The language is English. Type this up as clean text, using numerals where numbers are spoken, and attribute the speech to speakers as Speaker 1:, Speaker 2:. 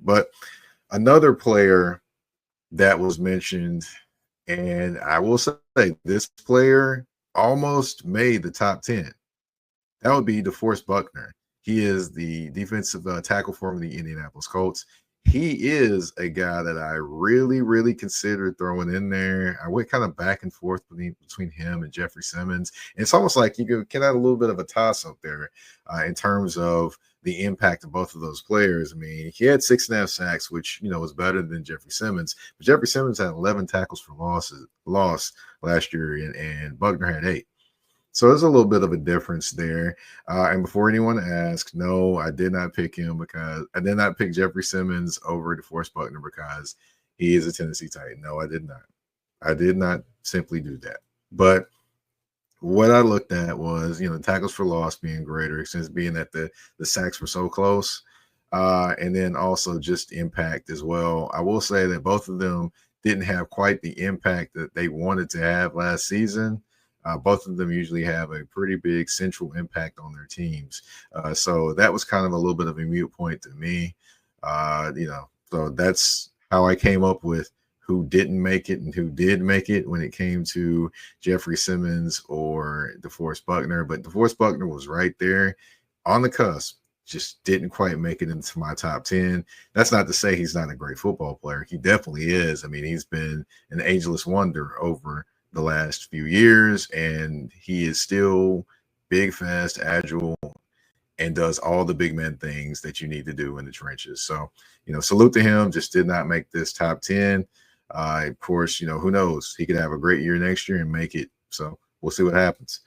Speaker 1: But another player that was mentioned, and I will say this player almost made the top 10. That would be DeForest Buckner. He is the defensive tackle for the Indianapolis Colts. He is a guy that I really, really considered throwing in there. I went kind of back and forth between him and Jeffrey Simmons. And it's almost like you can add a little bit of a toss up there in terms of the impact of both of those players. I mean, he had 6.5 sacks, which was better than Jeffrey Simmons. But Jeffrey Simmons had 11 tackles for loss last year, and Buckner had 8. So there's a little bit of a difference there. And before anyone asks, no, I did not pick him because I did not pick Jeffrey Simmons over DeForest Buckner because he is a Tennessee Titan. No, I did not. I did not simply do that. But what I looked at was, tackles for loss being greater since being that the sacks were so close. And then also just impact as well. I will say that both of them didn't have quite the impact that they wanted to have last season. Both of them usually have a pretty big central impact on their teams. So that was kind of a little bit of a mute point to me. So that's how I came up with who didn't make it and who did make it when it came to Jeffrey Simmons or DeForest Buckner. But DeForest Buckner was right there on the cusp, just didn't quite make it into my top 10. That's not to say he's not a great football player. He definitely is. I mean, he's been an ageless wonder over the last few years, and he is still big, fast, agile, and does all the big man things that you need to do in the trenches. So, salute to him. Just did not make this top 10. Of course, who knows? He could have a great year next year and make it. So we'll see what happens.